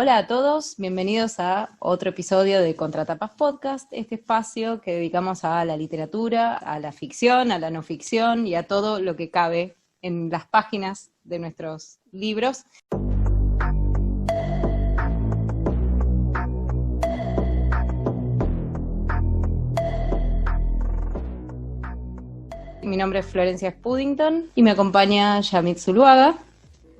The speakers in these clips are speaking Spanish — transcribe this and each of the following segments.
Hola a todos, bienvenidos a otro episodio de Contratapas Podcast, este espacio que dedicamos a la literatura, a la ficción, a la no ficción y a todo lo que cabe en las páginas de nuestros libros. Mi nombre es Florencia Spudington y me acompaña Yamit Zuluaga.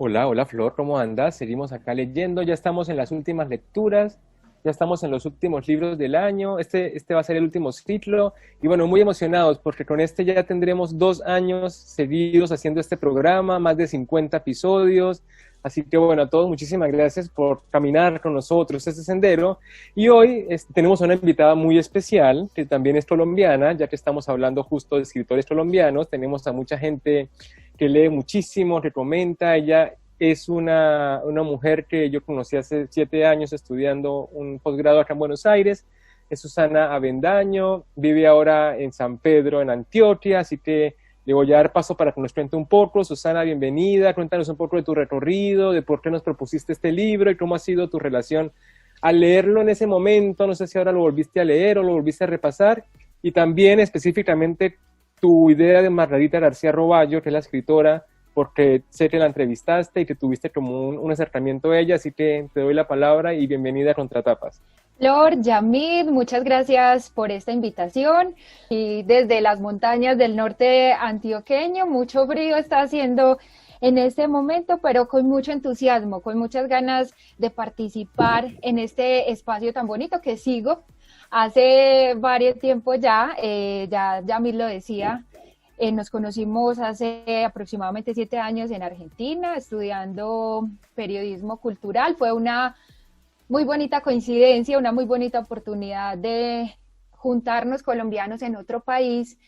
Hola, hola Flor, ¿cómo andas? Seguimos acá leyendo, ya estamos en las últimas lecturas, ya estamos en los últimos libros del año, este va a ser el último ciclo, y bueno, muy emocionados porque con este ya tendremos 2 años seguidos haciendo este programa, más de 50 episodios, así que bueno, a todos muchísimas gracias por caminar con nosotros este sendero, y hoy tenemos una invitada muy especial, que también es colombiana, ya que estamos hablando justo de escritores colombianos, tenemos a mucha gente que lee muchísimo, que comenta. Ella es una mujer que yo conocí hace 7 años estudiando un posgrado acá en Buenos Aires. Es Susana Avendaño, vive ahora en San Pedro, en Antioquia, así que le voy a dar paso para que nos cuente un poco. Susana, bienvenida, cuéntanos un poco de tu recorrido, de por qué nos propusiste este libro y cómo ha sido tu relación al leerlo en ese momento. No sé si ahora lo volviste a leer o lo volviste a repasar, y también específicamente tu idea de Margarita García Roballo, que es la escritora, porque sé que la entrevistaste y que tuviste como un acercamiento a ella, así que te doy la palabra y bienvenida a Contratapas. Flor, Yamid, muchas gracias por esta invitación. Y desde las montañas del norte antioqueño, mucho frío está haciendo en este momento, pero con mucho entusiasmo, con muchas ganas de participar en este espacio tan bonito que sigo. Hace varios tiempos ya Yamid lo decía, nos conocimos hace aproximadamente 7 años en Argentina, estudiando periodismo cultural. Fue una muy bonita coincidencia, una muy bonita oportunidad de juntarnos colombianos en otro país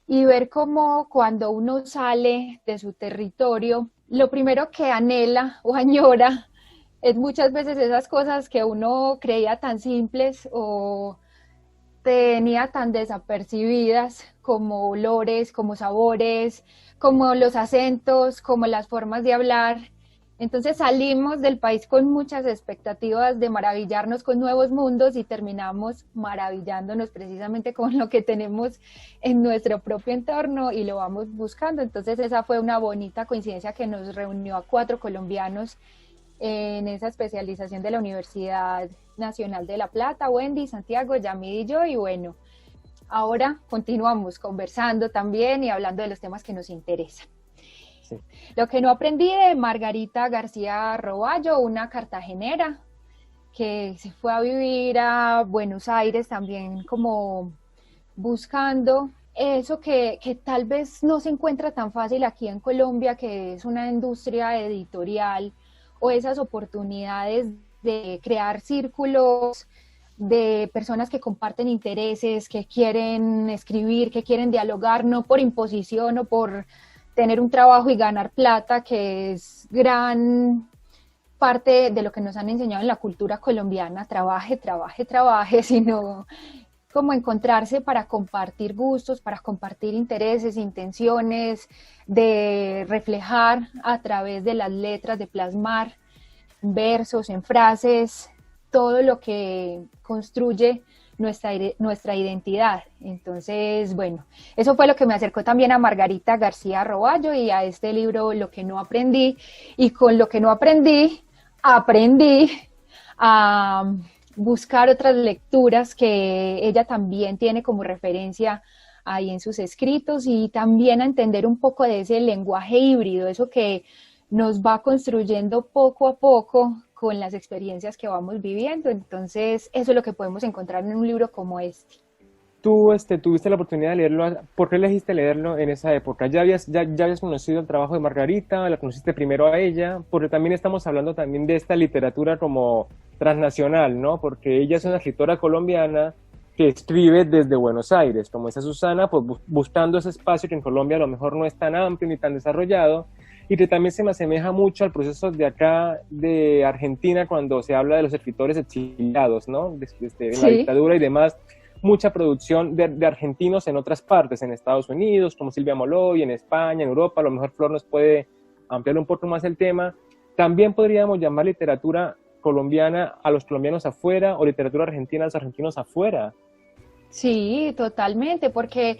y ver cómo cuando uno sale de su territorio, lo primero que anhela o añora es muchas veces esas cosas que uno creía tan simples o tenía tan desapercibidas, como olores, como sabores, como los acentos, como las formas de hablar. Entonces salimos del país con muchas expectativas de maravillarnos con nuevos mundos y terminamos maravillándonos precisamente con lo que tenemos en nuestro propio entorno y lo vamos buscando. Entonces esa fue una bonita coincidencia que nos reunió a 4 colombianos en esa especialización de la Universidad Nacional de La Plata, Wendy, Santiago, Yamid y yo, y bueno, ahora continuamos conversando también y hablando de los temas que nos interesan. Sí. Lo que no aprendí de Margarita García Roballo, una cartagenera que se fue a vivir a Buenos Aires también como buscando eso que tal vez no se encuentra tan fácil aquí en Colombia, que es una industria editorial o esas oportunidades de crear círculos de personas que comparten intereses, que quieren escribir, que quieren dialogar, no por imposición o por tener un trabajo y ganar plata, que es gran parte de lo que nos han enseñado en la cultura colombiana, trabaje, trabaje, trabaje, sino como encontrarse para compartir gustos, para compartir intereses, intenciones, de reflejar a través de las letras, de plasmar en versos, en frases, todo lo que construye nuestra identidad. Entonces, bueno, eso fue lo que me acercó también a Margarita García Roballo y a este libro, Lo que no aprendí, y con lo que no aprendí a buscar otras lecturas que ella también tiene como referencia ahí en sus escritos, y también a entender un poco de ese lenguaje híbrido, eso que nos va construyendo poco a poco con las experiencias que vamos viviendo. Entonces, eso es lo que podemos encontrar en un libro como este. Tú tuviste la oportunidad de leerlo. ¿Por qué elegiste leerlo en esa época? ¿Ya habías conocido el trabajo de Margarita? ¿La conociste primero a ella? Porque también estamos hablando también de esta literatura como transnacional, ¿no? Porque ella es una escritora colombiana que escribe desde Buenos Aires, como dice Susana, pues buscando ese espacio que en Colombia a lo mejor no es tan amplio ni tan desarrollado, y que también se me asemeja mucho al proceso de acá de Argentina cuando se habla de los escritores exiliados, ¿no? En la dictadura y demás. Mucha producción de argentinos en otras partes, en Estados Unidos, como Silvia Moloy, en España, en Europa. A lo mejor Flor nos puede ampliar un poco más el tema. También podríamos llamar literatura colombiana a los colombianos afuera o literatura argentina a los argentinos afuera. Sí, totalmente, porque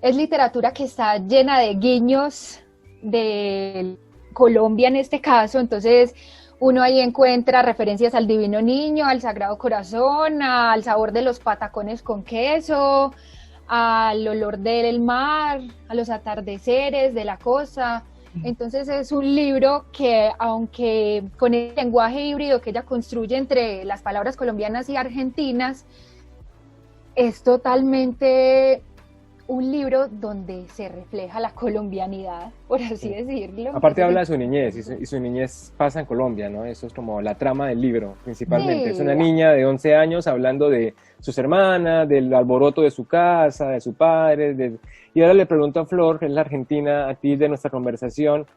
es literatura que está llena de guiños de Colombia en este caso, entonces uno ahí encuentra referencias al Divino Niño, al Sagrado Corazón, al sabor de los patacones con queso, al olor del mar, a los atardeceres de la costa. Entonces es un libro que, aunque con el lenguaje híbrido que ella construye entre las palabras colombianas y argentinas, es totalmente un libro donde se refleja la colombianidad, por así decirlo. Aparte habla de su niñez, y su niñez pasa en Colombia, ¿no? Eso es como la trama del libro, principalmente. Sí. Es una niña de 11 años hablando de sus hermanas, del alboroto de su casa, de su padre. Y ahora le pregunto a Flor, que es la argentina, a ti de nuestra conversación,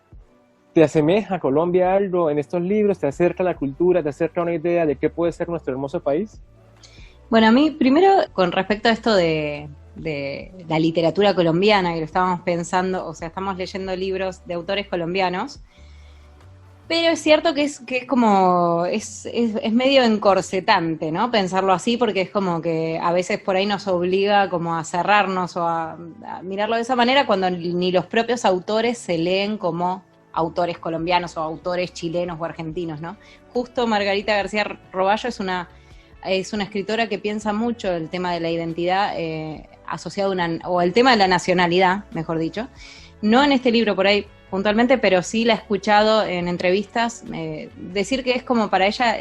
¿te asemeja a Colombia algo en estos libros? ¿Te acerca a la cultura? ¿Te acerca a una idea de qué puede ser nuestro hermoso país? Bueno, a mí, primero, con respecto a esto de la literatura colombiana, que lo estábamos pensando, o sea, estamos leyendo libros de autores colombianos, pero es cierto que es como, es medio encorsetante, ¿no? Pensarlo así, porque es como que a veces por ahí nos obliga como a cerrarnos o a mirarlo de esa manera, cuando ni los propios autores se leen como autores colombianos o autores chilenos o argentinos, ¿no? Justo Margarita García Roballo es una escritora que piensa mucho el tema de la identidad asociado o el tema de la nacionalidad, mejor dicho. No en este libro por ahí puntualmente, pero sí la he escuchado en entrevistas decir que es como para ella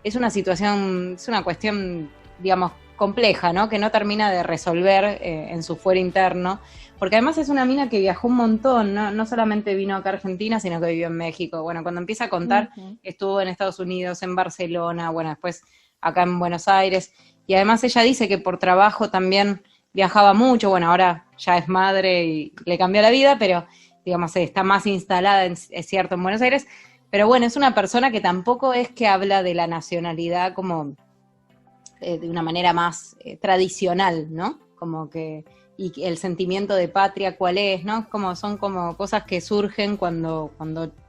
es una situación, es una cuestión, digamos, compleja, ¿no? Que no termina de resolver en su fuero interno, porque además es una mina que viajó un montón, no solamente vino acá a Argentina, sino que vivió en México. Bueno, cuando empieza a contar, estuvo en Estados Unidos, en Barcelona, bueno, después acá en Buenos Aires, y además ella dice que por trabajo también viajaba mucho, bueno, ahora ya es madre y le cambió la vida, pero digamos, está más instalada, es cierto, en Buenos Aires, pero bueno, es una persona que tampoco es que habla de la nacionalidad como de una manera más tradicional, ¿no? Como que, y el sentimiento de patria, ¿cuál es? ¿No? Son como cosas que surgen cuando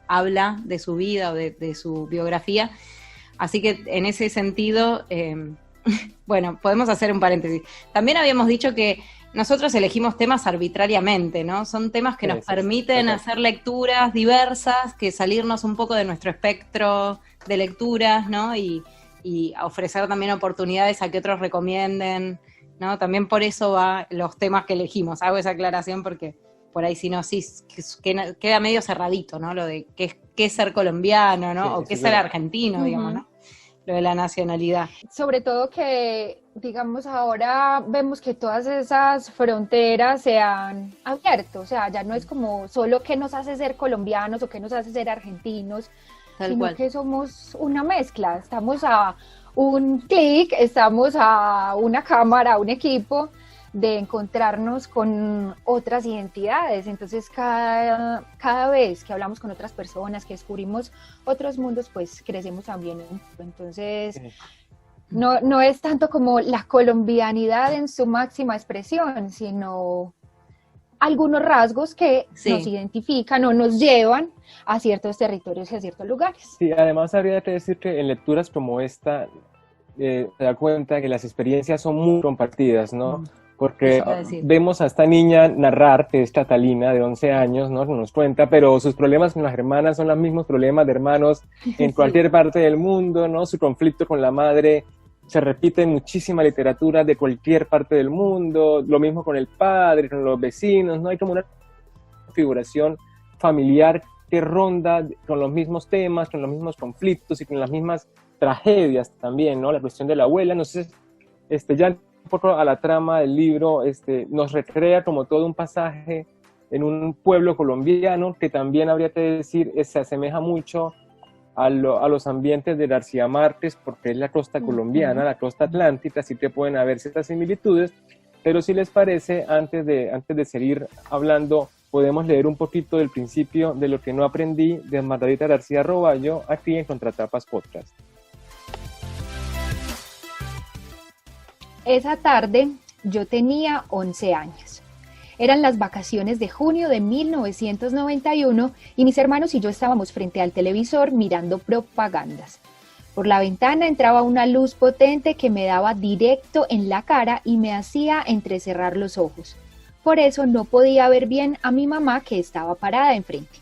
habla de su vida o de su biografía. Así que en ese sentido, bueno, podemos hacer un paréntesis. También habíamos dicho que nosotros elegimos temas arbitrariamente, ¿no? Son temas que nos permiten hacer lecturas diversas, que salirnos un poco de nuestro espectro de lecturas, ¿no? Y ofrecer también oportunidades a que otros recomienden, ¿no? También por eso va los temas que elegimos. Hago esa aclaración porque por ahí si no, sí, queda medio cerradito, ¿no? Lo de qué es ser colombiano, ¿no? O qué es ser argentino, digamos, ¿no? Lo de la nacionalidad. Sobre todo que, digamos, ahora vemos que todas esas fronteras se han abierto, o sea, ya no es como solo qué nos hace ser colombianos o qué nos hace ser argentinos, sino que somos una mezcla, estamos a un clic, estamos a una cámara, a un equipo de encontrarnos con otras identidades. Entonces cada vez que hablamos con otras personas, que descubrimos otros mundos, pues crecemos también. Entonces no es tanto como la colombianidad en su máxima expresión, sino algunos rasgos que nos identifican o nos llevan a ciertos territorios y a ciertos lugares. Sí, además habría que decir que en lecturas como esta se da cuenta que las experiencias son muy compartidas, ¿no? Porque vemos a esta niña narrar, que es Catalina, de 11 años, ¿no? Nos cuenta, pero sus problemas con las hermanas son los mismos problemas de hermanos en cualquier parte del mundo, ¿no? Su conflicto con la madre se repite en muchísima literatura de cualquier parte del mundo, lo mismo con el padre, con los vecinos, ¿no? Hay como una configuración familiar que ronda con los mismos temas, con los mismos conflictos y con las mismas tragedias también, ¿no? La cuestión de la abuela, no sé, ya un poco a la trama del libro, nos recrea como todo un pasaje en un pueblo colombiano que también habría que decir se asemeja mucho a los ambientes de García Márquez, porque es la costa colombiana, la costa atlántica, así que pueden haber ciertas similitudes, pero si les parece, antes de seguir hablando, podemos leer un poquito del principio de Lo que no aprendí, de Margarita García Roballo, aquí en Contratapas Podcast. Esa tarde yo tenía 11 años. Eran las vacaciones de junio de 1991 y mis hermanos y yo estábamos frente al televisor mirando propagandas. Por la ventana entraba una luz potente que me daba directo en la cara y me hacía entrecerrar los ojos. Por eso no podía ver bien a mi mamá que estaba parada enfrente.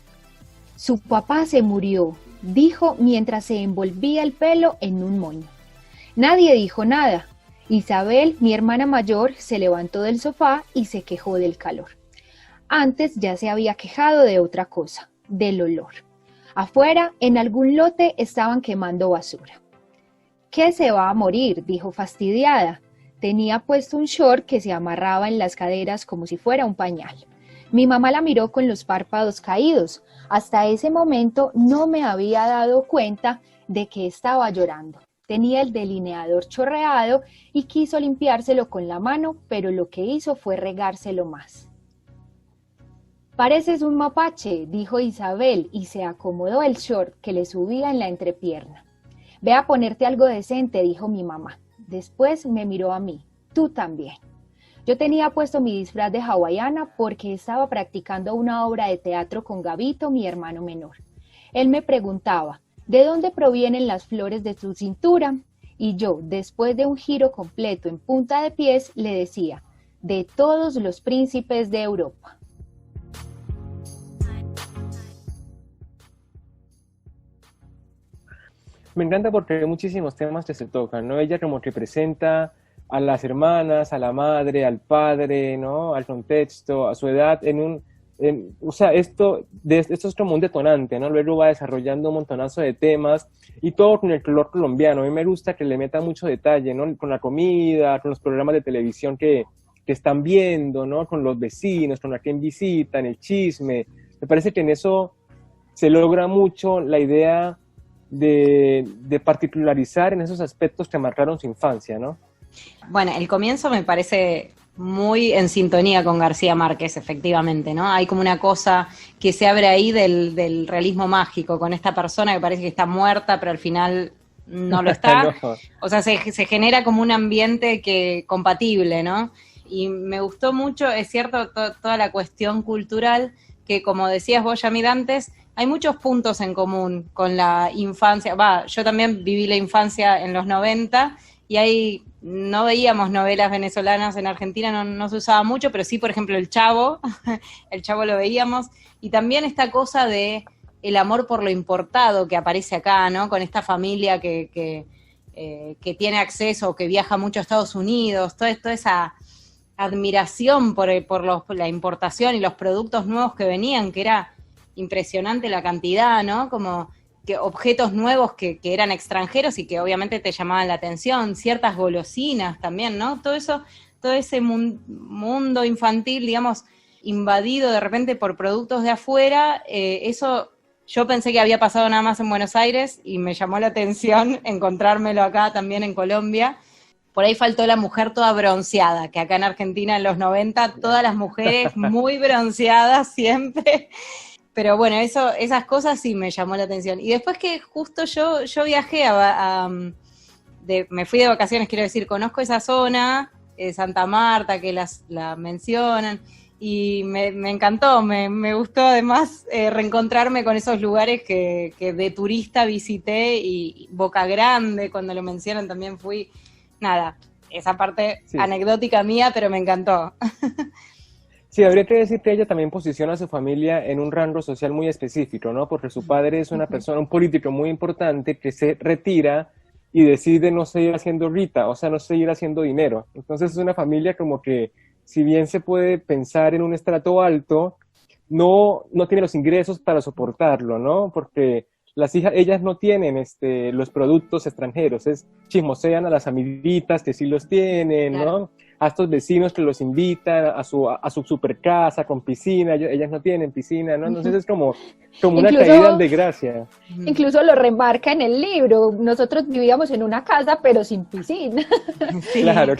Su papá se murió, dijo mientras se envolvía el pelo en un moño. Nadie dijo nada. Isabel, mi hermana mayor, se levantó del sofá y se quejó del calor. Antes ya se había quejado de otra cosa, del olor. Afuera, en algún lote, estaban quemando basura. ¿Qué se va a morir?, dijo fastidiada. Tenía puesto un short que se amarraba en las caderas como si fuera un pañal. Mi mamá la miró con los párpados caídos. Hasta ese momento no me había dado cuenta de que estaba llorando. Tenía el delineador chorreado y quiso limpiárselo con la mano, pero lo que hizo fue regárselo más. «Pareces un mapache», dijo Isabel y se acomodó el short que le subía en la entrepierna. «Ve a ponerte algo decente», dijo mi mamá. Después me miró a mí. «Tú también». Yo tenía puesto mi disfraz de hawaiana porque estaba practicando una obra de teatro con Gabito, mi hermano menor. Él me preguntaba, ¿de dónde provienen las flores de tu cintura? Y yo, después de un giro completo en punta de pies, le decía, de todos los príncipes de Europa. Me encanta porque hay muchísimos temas que se tocan, ¿no? Ella como que presenta a las hermanas, a la madre, al padre, ¿no? Al contexto, a su edad, o sea, esto es como un detonante, ¿no? Luego va desarrollando un montonazo de temas y todo con el color colombiano. A mí me gusta que le meta mucho detalle, ¿no? Con la comida, con los programas de televisión que están viendo, ¿no? Con los vecinos, con a quien visitan, el chisme. Me parece que en eso se logra mucho la idea de particularizar en esos aspectos que marcaron su infancia, ¿no? Bueno, el comienzo me parece muy en sintonía con García Márquez, efectivamente, ¿no? Hay como una cosa que se abre ahí del realismo mágico, con esta persona que parece que está muerta, pero al final no lo está. No. O sea, se genera como un ambiente compatible, ¿no? Y me gustó mucho, es cierto, toda la cuestión cultural, que como decías vos, Yamid, antes, hay muchos puntos en común con la infancia. Yo también viví la infancia en los 90 y no veíamos novelas venezolanas en Argentina, no se usaba mucho, pero sí, por ejemplo, El Chavo lo veíamos, y también esta cosa de el amor por lo importado que aparece acá, ¿no? Con esta familia que tiene acceso, que viaja mucho a Estados Unidos, toda esa admiración por la importación y los productos nuevos que venían, que era impresionante la cantidad, ¿no? Como que objetos nuevos que eran extranjeros y que obviamente te llamaban la atención, ciertas golosinas también, ¿no? Todo eso, todo ese mundo infantil, digamos, invadido de repente por productos de afuera, eso yo pensé que había pasado nada más en Buenos Aires y me llamó la atención encontrármelo acá también en Colombia. Por ahí faltó la mujer toda bronceada, que acá en Argentina en los 90 todas las mujeres muy bronceadas siempre. Pero bueno, esas cosas sí me llamó la atención. Y después que justo yo viajé me fui de vacaciones, quiero decir, conozco esa zona, Santa Marta, que la mencionan, y me encantó, me gustó además reencontrarme con esos lugares que de turista visité, y Boca Grande, cuando lo mencionan también fui, nada, esa parte sí, anecdótica mía, pero me encantó. Sí, habría que decir que ella también posiciona a su familia en un rango social muy específico, ¿no? Porque su padre es una persona, un político muy importante que se retira y decide no seguir haciendo Rita, o sea, no seguir haciendo dinero. Entonces es una familia como que, si bien se puede pensar en un estrato alto, no tiene los ingresos para soportarlo, ¿no? Porque ellas no tienen los productos extranjeros, chismosean a las amiguitas que sí los tienen, claro, ¿no? A estos vecinos que los invitan a su super casa con piscina, ellas no tienen piscina, ¿no? Entonces es como una caída en desgracia. Incluso lo remarca en el libro, nosotros vivíamos en una casa pero sin piscina. Sí. Claro,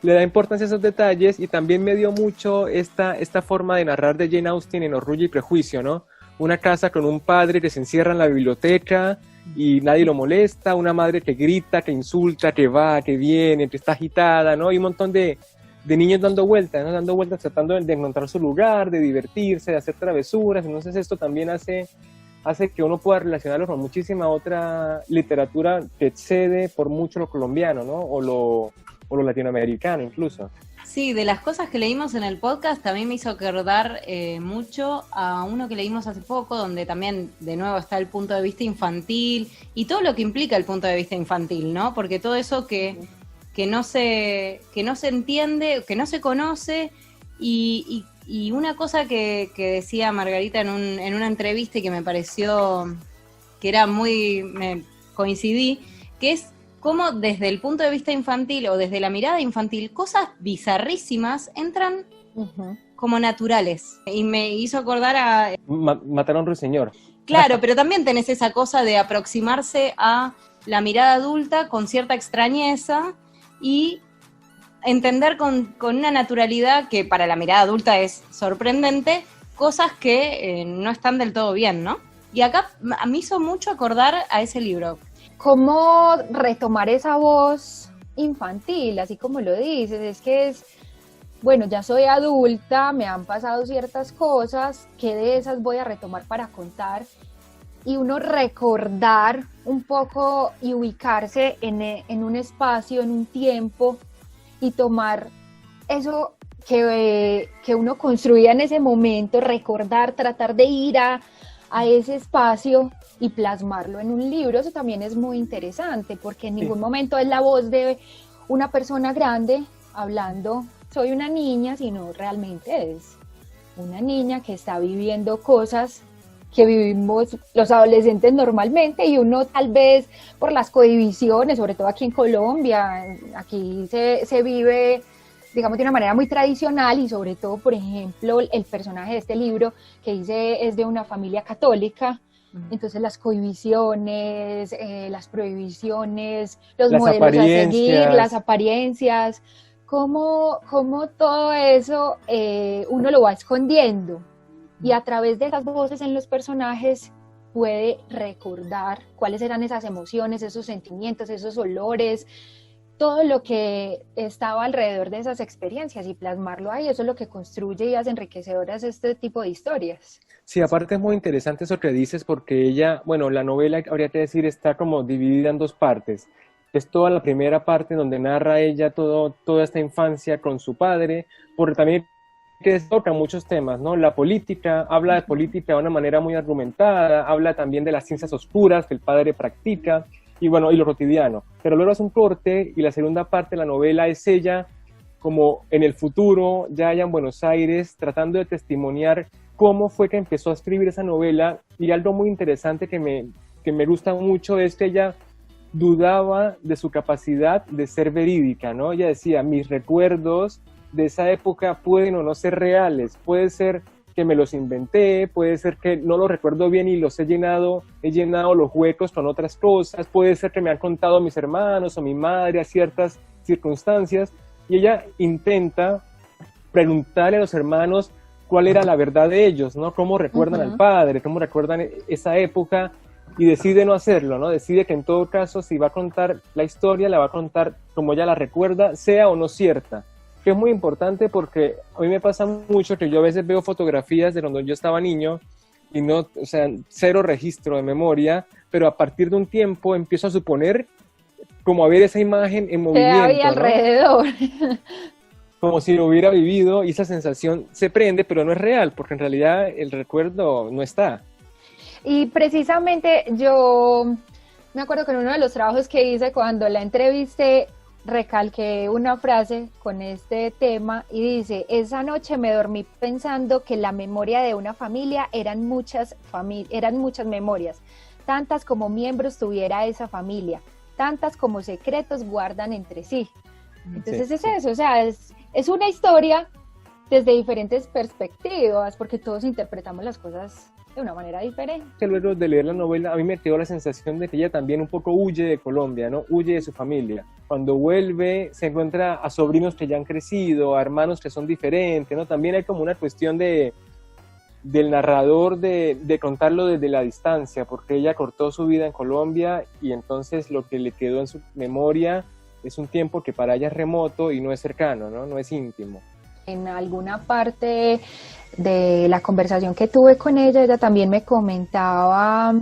le da importancia a esos detalles, y también me dio mucho esta forma de narrar de Jane Austen en Orgullo y Prejuicio, ¿no? Una casa con un padre que se encierra en la biblioteca y nadie lo molesta, una madre que grita, que insulta, que va, que viene, que está agitada, ¿no? Y un montón de niños dando vueltas, ¿no? Dando vueltas, tratando de encontrar su lugar, de divertirse, de hacer travesuras. Entonces esto también hace hace que uno pueda relacionarlo con muchísima otra literatura que excede por mucho lo colombiano, ¿no? O lo latinoamericano incluso. Sí, de las cosas que leímos en el podcast también me hizo acordar mucho a uno que leímos hace poco, donde también de nuevo está el punto de vista infantil y todo lo que implica el punto de vista infantil, ¿no? Porque todo eso que no se entiende, que no se conoce y una cosa que decía Margarita en una entrevista y que me pareció que era coincidí, que es cómo desde el punto de vista infantil o desde la mirada infantil, cosas bizarrísimas entran como naturales. Y me hizo acordar a... Matar a un ruiseñor. Claro, pero también tenés esa cosa de aproximarse a la mirada adulta con cierta extrañeza y entender con una naturalidad que para la mirada adulta es sorprendente, cosas que no están del todo bien, ¿no? Y acá me hizo mucho acordar a ese libro. ¿Cómo retomar esa voz infantil, así como lo dices? Es que bueno, ya soy adulta, me han pasado ciertas cosas, ¿qué de esas voy a retomar para contar? Y uno recordar un poco y ubicarse en un espacio, en un tiempo, y tomar eso que uno construía en ese momento, recordar, tratar de ir a ese espacio y plasmarlo en un libro. Eso también es muy interesante, porque en ningún momento es la voz de una persona grande hablando, soy una niña, sino realmente es una niña que está viviendo cosas que vivimos los adolescentes normalmente, y uno tal vez por las cohibiciones, sobre todo aquí en Colombia, aquí se vive, digamos, de una manera muy tradicional, y sobre todo, por ejemplo, el personaje de este libro que dice es de una familia católica. Entonces las cohibiciones, las prohibiciones, los modelos a seguir, las apariencias, cómo todo eso uno lo va escondiendo, y a través de esas voces en los personajes puede recordar cuáles eran esas emociones, esos sentimientos, esos olores, todo lo que estaba alrededor de esas experiencias, y plasmarlo ahí. Eso es lo que construye y hace enriquecedoras este tipo de historias. Sí, aparte es muy interesante eso que dices, porque ella, bueno, la novela, habría que decir, está como dividida en dos partes. Es toda la primera parte donde narra ella toda esta infancia con su padre, porque también que toca muchos temas, ¿no? La política, habla de política de una manera muy argumentada, habla también de las ciencias oscuras que el padre practica, y bueno, y lo cotidiano. Pero luego hace un corte, y la segunda parte de la novela es ella como en el futuro, ya allá en Buenos Aires, tratando de testimoniar cómo fue que empezó a escribir esa novela. Y algo muy interesante que me gusta mucho es que ella dudaba de su capacidad de ser verídica, ¿no? Ella decía, mis recuerdos de esa época pueden o no ser reales, puede ser que me los inventé, puede ser que no los recuerdo bien y los he llenado los huecos con otras cosas, puede ser que me han contado mis hermanos o mi madre a ciertas circunstancias, y ella intenta preguntarle a los hermanos cuál era la verdad de ellos, ¿no? Cómo recuerdan al padre, cómo recuerdan esa época, y decide no hacerlo, ¿no? Decide que en todo caso, si va a contar la historia, la va a contar como ella la recuerda, sea o no cierta. Que es muy importante, porque a mí me pasa mucho que yo a veces veo fotografías de cuando yo estaba niño y no, o sea, cero registro de memoria, pero a partir de un tiempo empiezo a suponer como a ver esa imagen en movimiento, que había alrededor. Como si lo hubiera vivido, y esa sensación se prende, pero no es real, porque en realidad el recuerdo no está. Y precisamente yo me acuerdo que en uno de los trabajos que hice, cuando la entrevisté, recalqué una frase con este tema, y dice: esa noche me dormí pensando que la memoria de una familia eran muchas memorias, tantas como miembros tuviera esa familia, tantas como secretos guardan entre sí. Entonces es eso, o sea, es una historia desde diferentes perspectivas, porque todos interpretamos las cosas de una manera diferente. Luego de leer la novela, a mí me quedó la sensación de que ella también un poco huye de Colombia, ¿no? Huye de su familia. Cuando vuelve, se encuentra a sobrinos que ya han crecido, a hermanos que son diferentes, ¿no? También hay como una cuestión del narrador de contarlo desde la distancia, porque ella cortó su vida en Colombia, y entonces lo que le quedó en su memoria es un tiempo que para ella es remoto y no es cercano, ¿no? No es íntimo. En alguna parte de la conversación que tuve con ella también me comentaba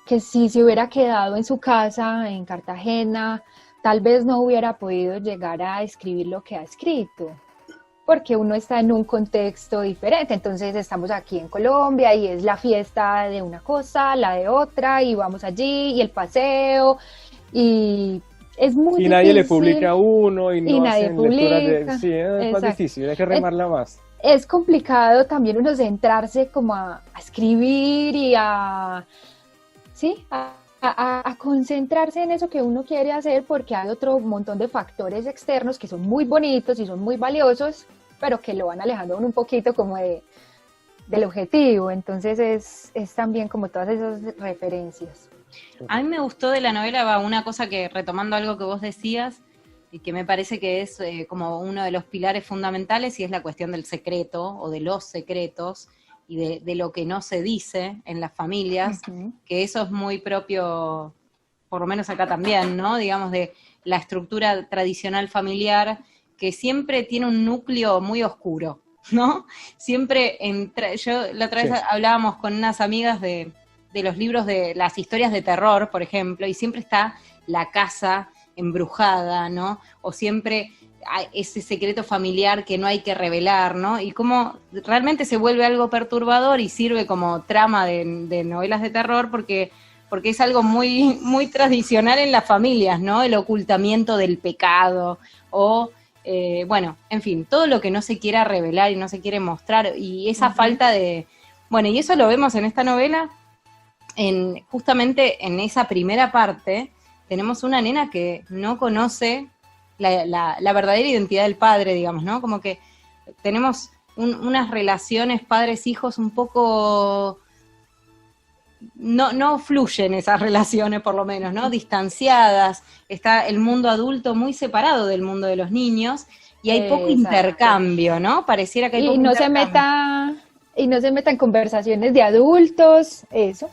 que si se hubiera quedado en su casa, en Cartagena, tal vez no hubiera podido llegar a escribir lo que ha escrito, porque uno está en un contexto diferente. Entonces estamos aquí en Colombia y es la fiesta de una cosa, la de otra, y vamos allí, y el paseo, y es muy difícil. Y nadie le publica a uno, y no nadie hacen publica. lecturas de... Sí, es más difícil, hay que remarla más. Es complicado también uno centrarse como a escribir y a concentrarse en eso que uno quiere hacer, porque hay otro montón de factores externos que son muy bonitos y son muy valiosos, pero que lo van alejando a uno un poquito como del objetivo. Entonces es también como todas esas referencias. A mí me gustó de la novela una cosa que, retomando algo que vos decías, y que me parece que es como uno de los pilares fundamentales, y es la cuestión del secreto o de los secretos y de lo que no se dice en las familias, que eso es muy propio, por lo menos acá también, ¿no? Digamos, de la estructura tradicional familiar, que siempre tiene un núcleo muy oscuro, ¿no? Siempre yo la otra vez hablábamos con unas amigas de los libros de las historias de terror, por ejemplo, y siempre está la casa embrujada, ¿no? O siempre hay ese secreto familiar que no hay que revelar, ¿no? Y cómo realmente se vuelve algo perturbador y sirve como trama de novelas de terror porque es algo muy, muy tradicional en las familias, ¿no? El ocultamiento del pecado o, bueno, en fin, todo lo que no se quiera revelar y no se quiere mostrar, y esa falta de... Bueno, y eso lo vemos en esta novela, justamente en esa primera parte. Tenemos una nena que no conoce la verdadera identidad del padre, digamos, ¿no? Como que tenemos unas relaciones padres-hijos un poco... No fluyen esas relaciones, por lo menos, ¿no? Distanciadas. Está el mundo adulto muy separado del mundo de los niños y hay poco intercambio, ¿no? Pareciera que hay poco intercambio. Y no se meta en conversaciones de adultos, eso.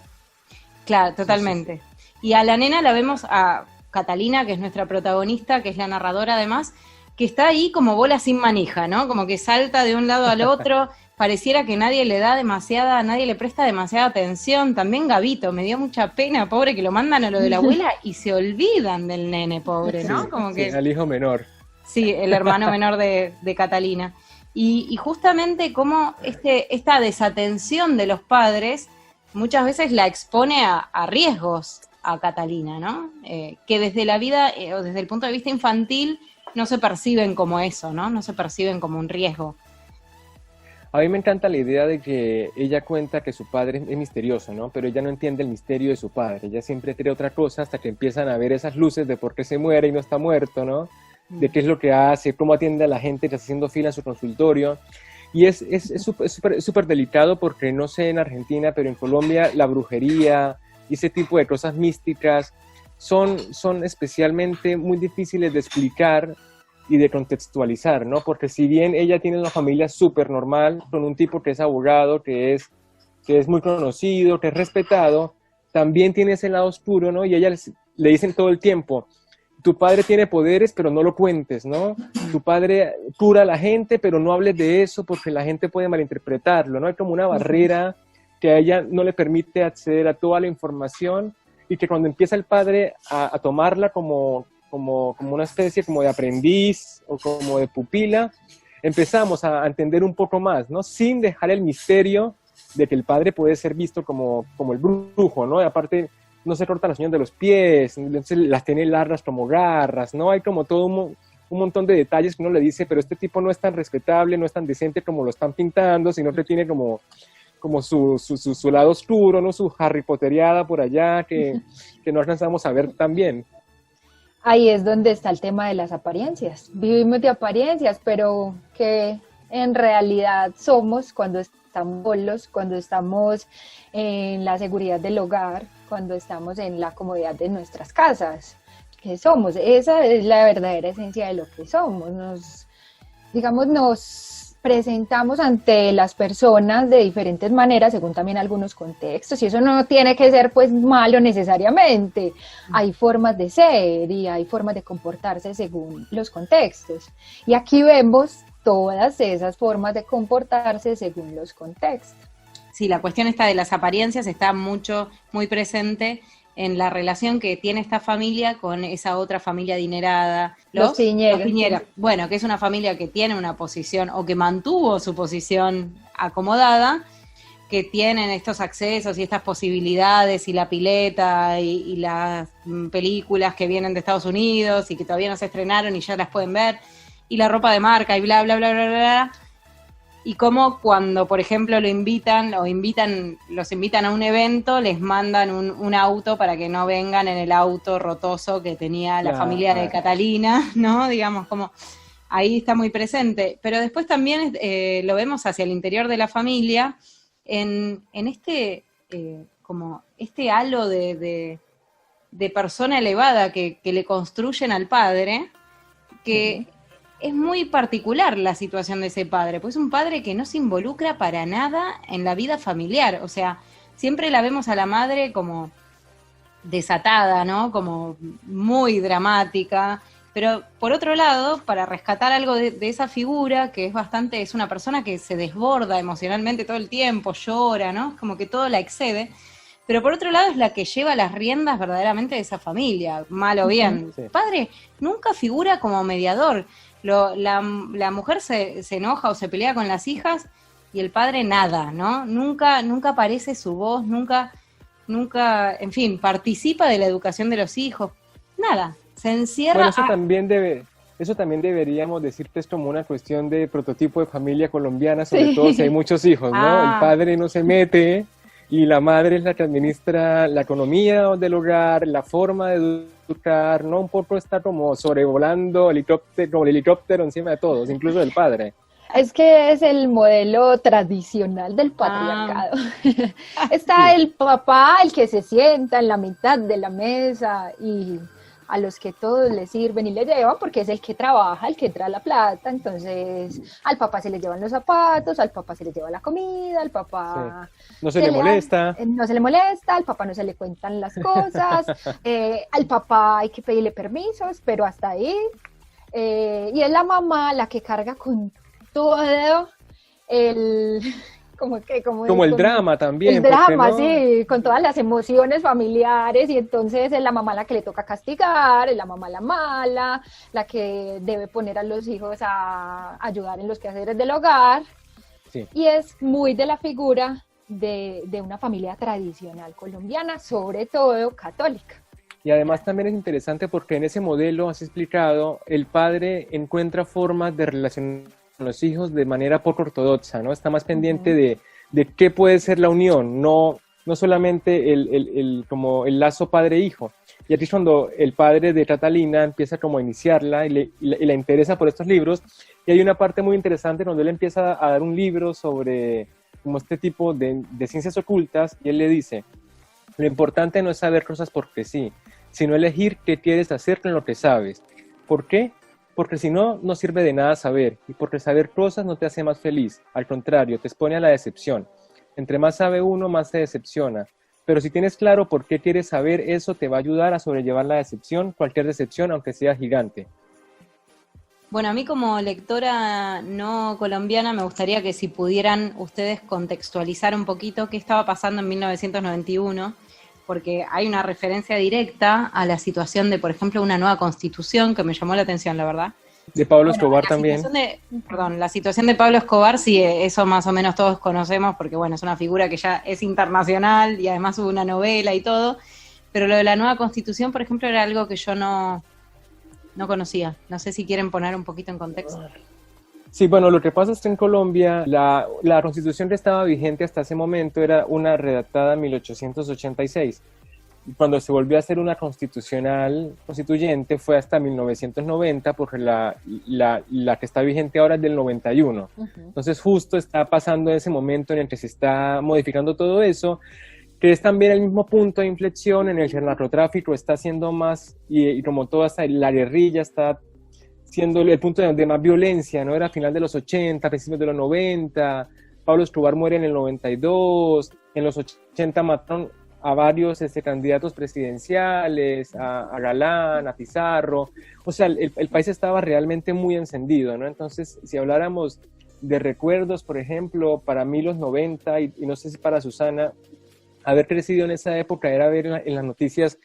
Claro, totalmente. Y a la nena la vemos, a Catalina, que es nuestra protagonista, que es la narradora además, que está ahí como bola sin manija, ¿no? Como que salta de un lado al otro, pareciera que nadie le presta demasiada atención. También Gabito, me dio mucha pena, pobre, que lo mandan a lo de la abuela y se olvidan del nene, pobre, ¿no? Como que al hijo menor. Sí, el hermano menor de Catalina. Y justamente como esta desatención de los padres muchas veces la expone a riesgos a Catalina, ¿no? Que desde la vida, o desde el punto de vista infantil, no se perciben como eso, ¿no? No se perciben como un riesgo. A mí me encanta la idea de que ella cuenta que su padre es misterioso, ¿no? Pero ella no entiende el misterio de su padre. Ella siempre cree otra cosa hasta que empiezan a ver esas luces de por qué se muere y no está muerto, ¿no? De qué es lo que hace, cómo atiende a la gente que está haciendo fila en su consultorio. Y es súper delicado porque, no sé en Argentina, pero en Colombia la brujería y ese tipo de cosas místicas son especialmente muy difíciles de explicar y de contextualizar, ¿no? Porque si bien ella tiene una familia súper normal, con un tipo que es abogado, que es muy conocido, que es respetado, también tiene ese lado oscuro, ¿no? Y ella le dicen todo el tiempo, tu padre tiene poderes, pero no lo cuentes, ¿no? Tu padre cura a la gente, pero no hables de eso porque la gente puede malinterpretarlo, ¿no? Hay como una barrera que a ella no le permite acceder a toda la información y que cuando empieza el padre a tomarla como una especie como de aprendiz o como de pupila, empezamos a entender un poco más, ¿no? Sin dejar el misterio de que el padre puede ser visto como el brujo, ¿no? Y aparte, no se cortan las uñas de los pies, entonces las tiene largas como garras, ¿no? Hay como todo un montón de detalles que uno le dice, pero este tipo no es tan respetable, no es tan decente como lo están pintando, sino que tiene como su lado oscuro, ¿no? Su Harry Potteriada por allá, que no alcanzamos a ver tan bien. Ahí es donde está el tema de las apariencias. Vivimos de apariencias, pero que en realidad somos cuando estamos solos, cuando estamos en la seguridad del hogar, cuando estamos en la comodidad de nuestras casas. ¿Qué somos? Esa es la verdadera esencia de lo que somos. Nos presentamos ante las personas de diferentes maneras, según también algunos contextos, y eso no tiene que ser pues malo necesariamente. Hay formas de ser y hay formas de comportarse según los contextos. Y aquí vemos todas esas formas de comportarse según los contextos. Sí, la cuestión esta de las apariencias está muy presente en la relación que tiene esta familia con esa otra familia adinerada. Los Piñera. Bueno, que es una familia que tiene una posición, o que mantuvo su posición acomodada, que tienen estos accesos y estas posibilidades, y la pileta, y las películas que vienen de Estados Unidos, y que todavía no se estrenaron y ya las pueden ver, y la ropa de marca, y bla, bla, bla, bla, bla. Y como cuando, por ejemplo, los invitan a un evento, les mandan un auto para que no vengan en el auto rotoso que tenía la familia de Catalina, ¿no? Digamos, como ahí está muy presente. Pero después también lo vemos hacia el interior de la familia, en este, como este halo de persona elevada que le construyen al padre, que... Es muy particular la situación de ese padre, pues es un padre que no se involucra para nada en la vida familiar. O sea, siempre la vemos a la madre como desatada, ¿no? Como muy dramática. Pero por otro lado, para rescatar algo de esa figura, que es una persona que se desborda emocionalmente todo el tiempo, llora, ¿no? Es como que todo la excede. Pero por otro lado es la que lleva las riendas verdaderamente de esa familia, mal o bien. Sí. El padre nunca figura como mediador. La mujer se enoja o se pelea con las hijas y el padre nada, ¿no? Nunca aparece su voz, nunca, en fin, participa de la educación de los hijos. Nada, se encierra. Bueno, eso también deberíamos decir que es como una cuestión de prototipo de familia colombiana, sobre todo si hay muchos hijos, ¿no? El padre no se mete y la madre es la que administra la economía del hogar, la forma de educar, ¿no? Un poco está como sobrevolando como el helicóptero encima de todos, incluso del padre. Es que es el modelo tradicional del patriarcado. Está el papá, el que se sienta en la mitad de la mesa y a los que todos le sirven y le llevan, porque es el que trabaja, el que trae la plata. Entonces al papá se le llevan los zapatos, al papá se le lleva la comida, al papá no se le molesta, al papá no se le cuentan las cosas, al papá hay que pedirle permisos, pero hasta ahí. Y es la mamá la que carga con todo el drama también. El drama, ¿no? Sí, con todas las emociones familiares, y entonces es la mamá la que le toca castigar, es la mamá la mala, la que debe poner a los hijos a ayudar en los quehaceres del hogar. Sí. Y es muy de la figura de una familia tradicional colombiana, sobre todo católica. Y además también es interesante porque en ese modelo, has explicado, el padre encuentra formas de relacionar con los hijos de manera poco ortodoxa, ¿no? Está más pendiente de qué puede ser la unión, no solamente como el lazo padre-hijo. Y aquí es cuando el padre de Catalina empieza como a iniciarla y la interesa por estos libros. Y hay una parte muy interesante donde él empieza a dar un libro sobre como este tipo de ciencias ocultas, y él le dice: lo importante no es saber cosas porque sí, sino elegir qué quieres hacer con lo que sabes. ¿Por qué? Porque si no, no sirve de nada saber, y porque saber cosas no te hace más feliz, al contrario, te expone a la decepción. Entre más sabe uno, más se decepciona. Pero si tienes claro por qué quieres saber, eso te va a ayudar a sobrellevar la decepción, cualquier decepción, aunque sea gigante. Bueno, a mí como lectora no colombiana me gustaría que si pudieran ustedes contextualizar un poquito qué estaba pasando en 1991, porque hay una referencia directa a la situación de, por ejemplo, una nueva constitución que me llamó la atención, la verdad. De Pablo Escobar también. La situación de Pablo Escobar, sí, eso más o menos todos conocemos, porque bueno, es una figura que ya es internacional y además hubo una novela y todo, pero lo de la nueva constitución, por ejemplo, era algo que yo no conocía. No sé si quieren poner un poquito en contexto. Sí, bueno, lo que pasa es que en Colombia la constitución que estaba vigente hasta ese momento era una redactada en 1886. Cuando se volvió a hacer una constituyente fue hasta 1990, porque la que está vigente ahora es del 91. Entonces justo está pasando ese momento en el que se está modificando todo eso, que es también el mismo punto de inflexión en el que el narcotráfico está haciendo más, y como toda la guerrilla está siendo el punto de más violencia, ¿no? Era a final de los 80, principios de los 90, Pablo Escobar muere en el 92, en los 80 mataron a varios candidatos presidenciales, a Galán, a Pizarro. O sea, el país estaba realmente muy encendido, ¿no? Entonces, si habláramos de recuerdos, por ejemplo, para mí los 90, y no sé si para Susana, haber crecido en esa época era ver en las noticias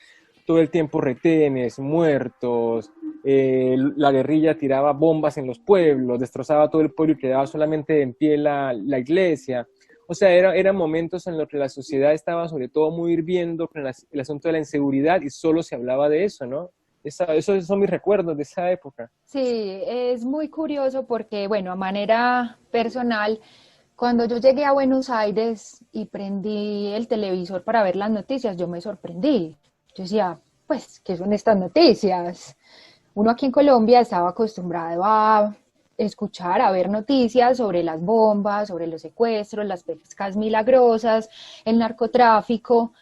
todo el tiempo retenes, muertos, la guerrilla tiraba bombas en los pueblos, destrozaba todo el pueblo y quedaba solamente en pie la iglesia. O sea, eran momentos en los que la sociedad estaba sobre todo muy hirviendo con el asunto de la inseguridad y solo se hablaba de eso, ¿no? Esos son mis recuerdos de esa época. Sí, es muy curioso porque, bueno, a manera personal, cuando yo llegué a Buenos Aires y prendí el televisor para ver las noticias, yo me sorprendí. Yo decía, pues, ¿qué son estas noticias? Uno aquí en Colombia estaba acostumbrado a escuchar, a ver noticias sobre las bombas, sobre los secuestros, las pescas milagrosas, el narcotráfico,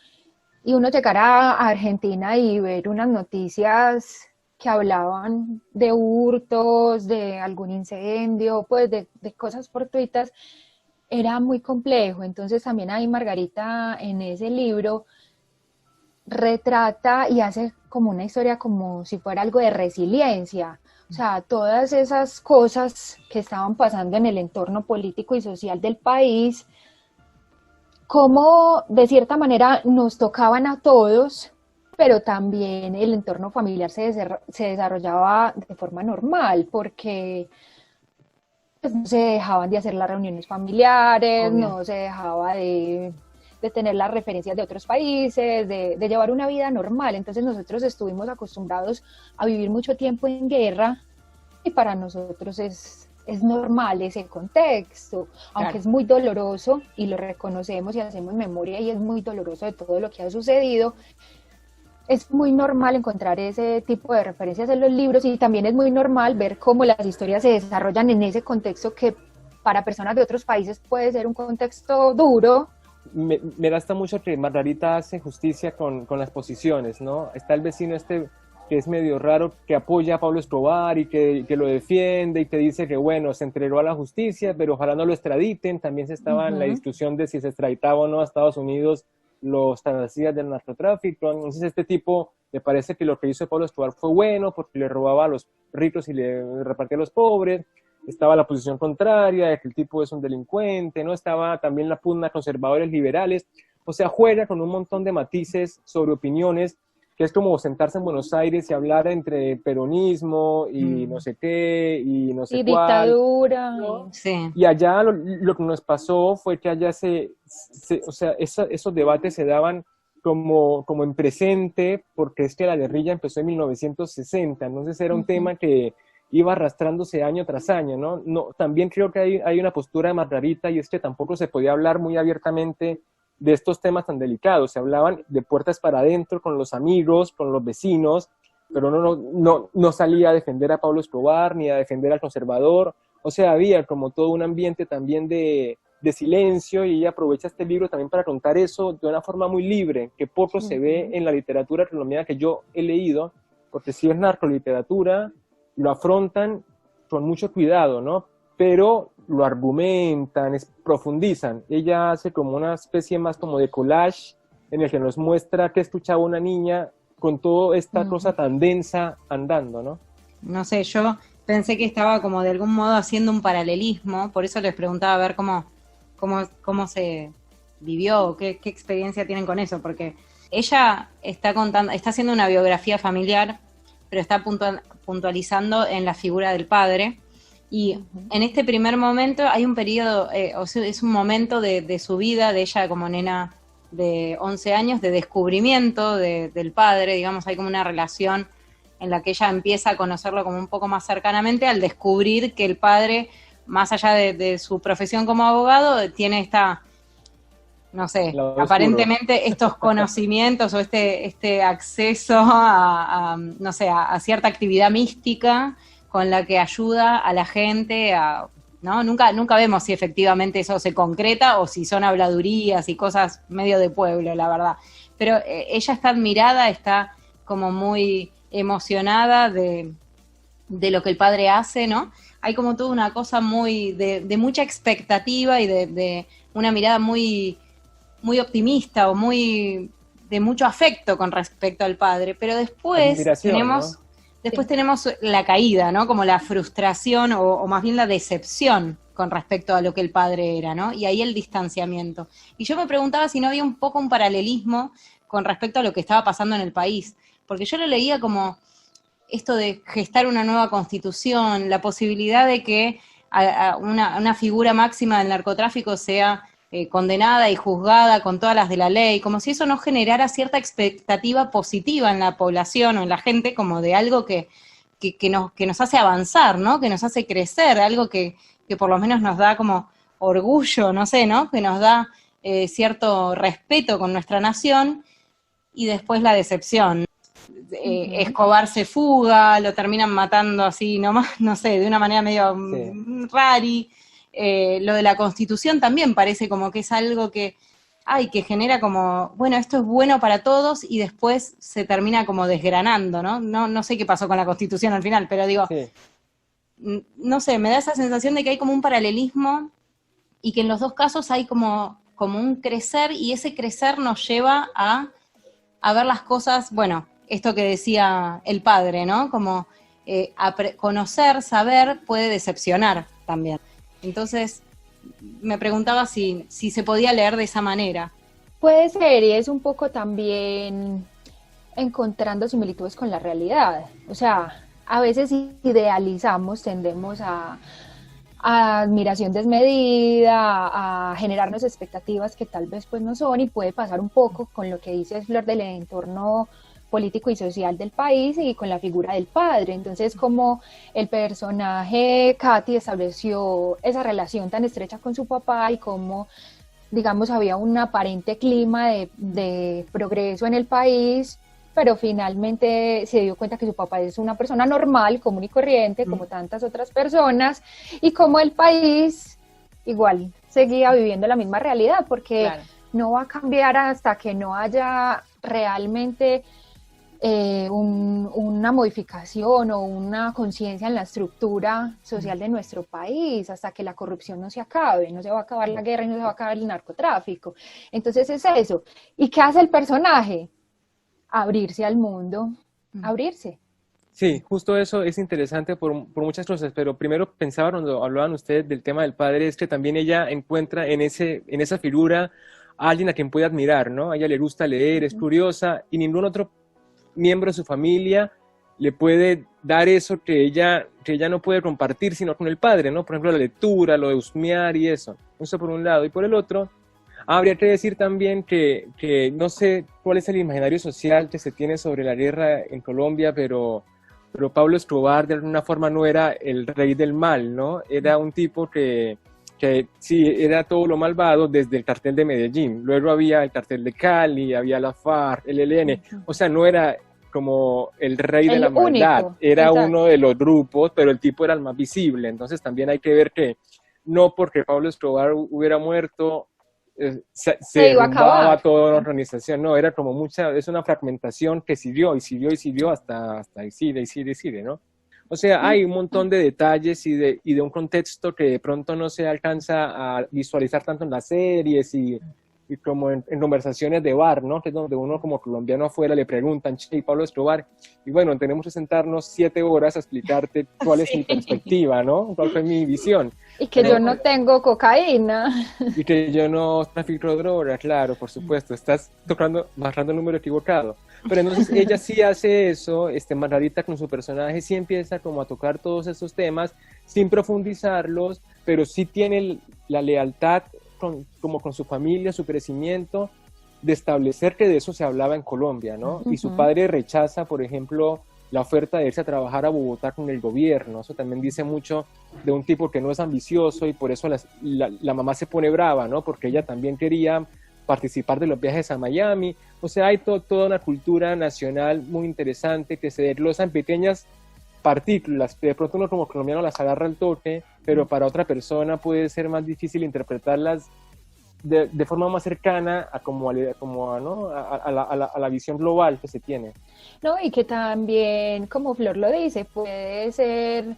y uno llegar a Argentina y ver unas noticias que hablaban de hurtos, de algún incendio, pues de cosas fortuitas, era muy complejo. Entonces también ahí Margarita en ese libro retrata y hace como una historia como si fuera algo de resiliencia. O sea, todas esas cosas que estaban pasando en el entorno político y social del país, como de cierta manera nos tocaban a todos, pero también el entorno familiar se desarrollaba de forma normal, porque pues, no se dejaban de hacer las reuniones familiares, obvio, no se dejaba de tener las referencias de otros países, de llevar una vida normal. Entonces nosotros estuvimos acostumbrados a vivir mucho tiempo en guerra y para nosotros es normal ese contexto, aunque claro, es muy doloroso y lo reconocemos y hacemos memoria y es muy doloroso de todo lo que ha sucedido. Es muy normal encontrar ese tipo de referencias en los libros y también es muy normal ver cómo las historias se desarrollan en ese contexto que para personas de otros países puede ser un contexto duro. Me gusta mucho que Margarita hace justicia con las posiciones, ¿no? Está el vecino que es medio raro, que apoya a Pablo Escobar y que lo defiende y que dice que, bueno, se entregó a la justicia, pero ojalá no lo extraditen. También se estaba en la discusión de si se extraditaba o no a Estados Unidos los travesías del narcotráfico. Entonces este tipo le parece que lo que hizo Pablo Escobar fue bueno porque le robaba a los ricos y le repartía a los pobres. Estaba la posición contraria de que el tipo es un delincuente, ¿no? Estaba también la pugna conservadores liberales. O sea, juega con un montón de matices sobre opiniones, que es como sentarse en Buenos Aires y hablar entre peronismo y no sé qué, y no sé y cuál. Dictadura. ¿No? Sí. Y allá lo que nos pasó fue que allá o sea, esos debates se daban como en presente, porque es que la guerrilla empezó en 1960, entonces era un tema que iba arrastrándose año tras año, ¿no? También creo que hay una postura de Margarita, y es que tampoco se podía hablar muy abiertamente de estos temas tan delicados. Se hablaban de puertas para adentro, con los amigos, con los vecinos, pero no salía a defender a Pablo Escobar, ni a defender al conservador. O sea, había como todo un ambiente también de silencio, y ella aprovecha este libro también para contar eso de una forma muy libre, que poco se ve en la literatura colombiana que yo he leído, porque si es narcoliteratura, lo afrontan con mucho cuidado, ¿no? Pero lo argumentan, profundizan. Ella hace como una especie más como de collage en el que nos muestra que escuchaba una niña con toda esta cosa tan densa andando, ¿no? No sé, yo pensé que estaba como de algún modo haciendo un paralelismo, por eso les preguntaba a ver cómo se vivió, qué experiencia tienen con eso, porque ella está haciendo una biografía familiar, pero está puntualizando en la figura del padre, y en este primer momento hay un periodo, o sea, es un momento de su vida, de ella como nena de 11 años, de descubrimiento del padre, digamos, hay como una relación en la que ella empieza a conocerlo como un poco más cercanamente, al descubrir que el padre, más allá de su profesión como abogado, tiene esta, no sé, aparentemente estos conocimientos o este acceso no sé, a cierta actividad mística con la que ayuda a la gente ¿no? Nunca vemos si efectivamente eso se concreta o si son habladurías y cosas medio de pueblo, la verdad. Pero ella está admirada, está como muy emocionada de lo que el padre hace, ¿no? Hay como toda una cosa muy de mucha expectativa y de una mirada muy, muy optimista o muy de mucho afecto con respecto al padre, pero después tenemos, ¿no? después tenemos la caída, ¿no? Como la frustración o más bien la decepción con respecto a lo que el padre era, ¿no? Y ahí el distanciamiento. Y yo me preguntaba si no había un poco un paralelismo con respecto a lo que estaba pasando en el país, porque yo lo leía como esto de gestar una nueva constitución, la posibilidad de que una figura máxima del narcotráfico sea condenada y juzgada con todas las de la ley, como si eso no generara cierta expectativa positiva en la población o en la gente, como de algo que nos hace avanzar, ¿no? Que nos hace crecer, algo que por lo menos nos da como orgullo, no sé, ¿no? Que nos da cierto respeto con nuestra nación, y después la decepción. Escobar se fuga, lo terminan matando así nomás, no sé, de una manera medio rari. Lo de la Constitución también parece como que es algo que genera como, bueno, esto es bueno para todos, y después se termina como desgranando, ¿no? No sé qué pasó con la Constitución al final, pero digo, no sé, me da esa sensación de que hay como un paralelismo y que en los dos casos hay como un crecer, y ese crecer nos lleva a ver las cosas, bueno, esto que decía el padre, ¿no? Como conocer, saber, puede decepcionar también. Entonces, me preguntaba si se podía leer de esa manera. Puede ser, y es un poco también encontrando similitudes con la realidad. O sea, a veces idealizamos, tendemos a admiración desmedida, a generarnos expectativas que tal vez pues no son, y puede pasar un poco con lo que dice Flor del entorno político y social del país y con la figura del padre. Entonces, como el personaje Katy estableció esa relación tan estrecha con su papá, y como, digamos, había un aparente clima de progreso en el país, pero finalmente se dio cuenta que su papá es una persona normal, común y corriente, como tantas otras personas, y como el país igual seguía viviendo la misma realidad, porque no va a cambiar hasta que no haya realmente una modificación o una conciencia en la estructura social de nuestro país, hasta que la corrupción no se acabe, no se va a acabar la guerra y no se va a acabar el narcotráfico. Entonces es eso. ¿Y qué hace el personaje? Abrirse al mundo, abrirse. Sí, justo eso es interesante por muchas cosas, pero primero pensaba cuando hablaban ustedes del tema del padre, es que también ella encuentra en esa figura a alguien a quien puede admirar, ¿no? A ella le gusta leer, es curiosa, y ningún otro miembro de su familia le puede dar eso que ella no puede compartir sino con el padre, ¿no? Por ejemplo, la lectura, lo de husmear y eso por un lado. Y por el otro, habría que decir también que no sé cuál es el imaginario social que se tiene sobre la guerra en Colombia, pero Pablo Escobar de alguna forma no era el rey del mal, ¿no? Era un tipo que sí, era todo lo malvado desde el cartel de Medellín. Luego había el cartel de Cali, había la FARC, el ELN. O sea, no era como el rey de la maldad, era uno de los grupos, pero el tipo era el más visible. Entonces también hay que ver que no porque Pablo Escobar hubiera muerto se derrumbaba toda la organización. No, era como es una fragmentación que siguió hasta sigue, ¿no? O sea, hay un montón de detalles y de un contexto que de pronto no se alcanza a visualizar tanto en las series y como en conversaciones de bar, ¿no? Que es donde uno como colombiano afuera le preguntan, che, Pablo Escobar, y bueno, tenemos que sentarnos 7 horas a explicarte cuál es mi perspectiva, ¿no? Cuál fue mi visión. Y que yo no tengo cocaína. Y que yo no trafico droga, claro, por supuesto, estás bajando el número equivocado. Pero entonces ella sí hace eso, Margarita con su personaje sí empieza como a tocar todos esos temas sin profundizarlos, pero sí tiene la lealtad como con su familia, su crecimiento, de establecer que de eso se hablaba en Colombia, ¿no? Y su padre rechaza, por ejemplo, la oferta de irse a trabajar a Bogotá con el gobierno. Eso también dice mucho de un tipo que no es ambicioso, y por eso la mamá se pone brava, ¿no? Porque ella también quería participar de los viajes a Miami. O sea, hay toda una cultura nacional muy interesante que se desglosa en pequeñas partículas. De pronto uno como colombiano las agarra al toque, pero para otra persona puede ser más difícil interpretarlas de forma más cercana a la visión global que se tiene. No, y que también, como Flor lo dice, puede ser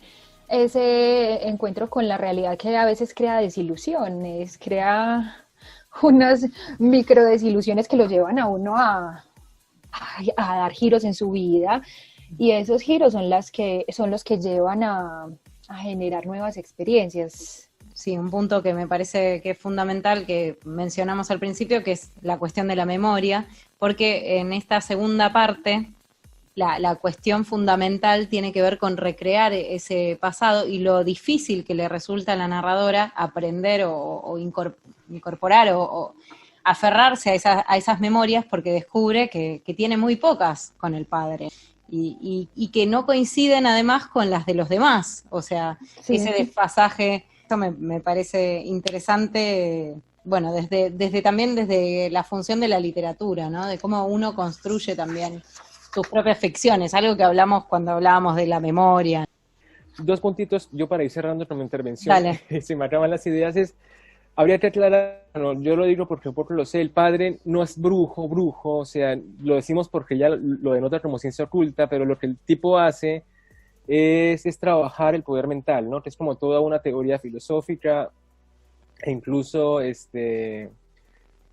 ese encuentro con la realidad que a veces crea desilusiones, crea unas micro desilusiones que lo llevan a uno a dar giros en su vida, y esos giros son los que llevan a generar nuevas experiencias. Sí, un punto que me parece que es fundamental, que mencionamos al principio, que es la cuestión de la memoria, porque en esta segunda parte la cuestión fundamental tiene que ver con recrear ese pasado y lo difícil que le resulta a la narradora aprender o incorporar o aferrarse a esas memorias, porque descubre que tiene muy pocas con el padre. Y que no coinciden además con las de los demás, o sea, sí. Ese desfasaje, esto me parece interesante, bueno, también desde la función de la literatura, ¿no? De cómo uno construye también sus propias ficciones, algo que hablamos cuando hablábamos de la memoria. 2 puntitos, yo para ir cerrando con mi intervención, Dale. Si me acaban las ideas, habría que aclarar, no, yo lo digo porque lo sé, el padre no es brujo, o sea, lo decimos porque ya lo denota como ciencia oculta, pero lo que el tipo hace es trabajar el poder mental, ¿no? Que es como toda una teoría filosófica e incluso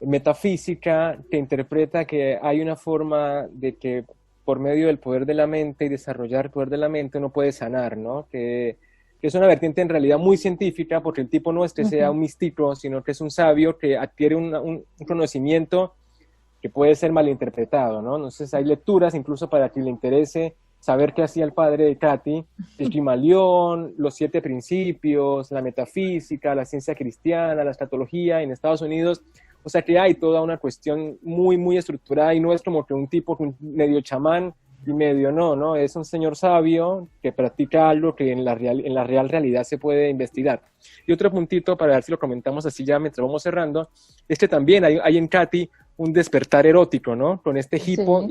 metafísica que interpreta que hay una forma de que por medio del poder de la mente y desarrollar el poder de la mente uno puede sanar, ¿no? Que es una vertiente en realidad muy científica, porque el tipo no es que sea un místico, sino que es un sabio que adquiere un conocimiento que puede ser malinterpretado, ¿no? Entonces hay lecturas, incluso para quien le interese saber qué hacía el padre de Katy, el Krimaleón, los 7 principios, la metafísica, la ciencia cristiana, la escatología en Estados Unidos. O sea que hay toda una cuestión muy, muy estructurada y no es como que un tipo medio chamán y medio no, es un señor sabio que practica algo que en la real realidad se puede investigar. Y otro puntito, para ver si lo comentamos así ya mientras vamos cerrando, es que también hay en Katy un despertar erótico, ¿no? Con este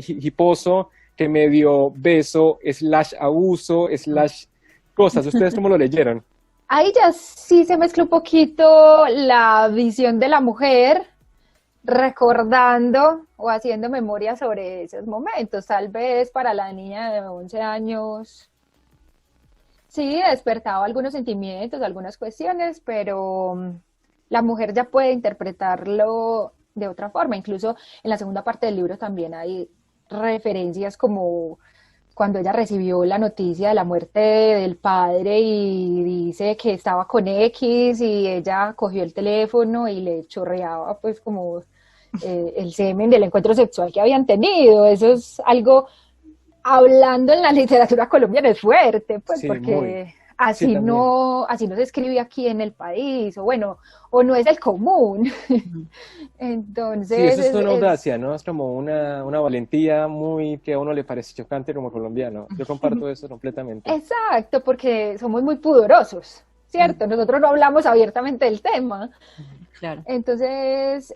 hiposo que medio beso, / abuso, / cosas. ¿Ustedes cómo lo leyeron? Ahí ya sí se mezcla un poquito la visión de la mujer, recordando o haciendo memoria sobre esos momentos. Tal vez para la niña de 11 años sí despertaba algunos sentimientos, algunas cuestiones, pero la mujer ya puede interpretarlo de otra forma. Incluso en la segunda parte del libro también hay referencias como cuando ella recibió la noticia de la muerte del padre y dice que estaba con X y ella cogió el teléfono y le chorreaba pues como el semen del encuentro sexual que habían tenido. Eso es algo, hablando en la literatura colombiana, es fuerte, pues, sí, porque así no se escribe aquí en el país, o bueno, o no es el común. Entonces, sí, eso es una audacia, ¿no? Es como una valentía muy que a uno le parece chocante como colombiano. Yo comparto eso completamente. Exacto, porque somos muy pudorosos, ¿cierto? Nosotros no hablamos abiertamente del tema. Claro. Entonces,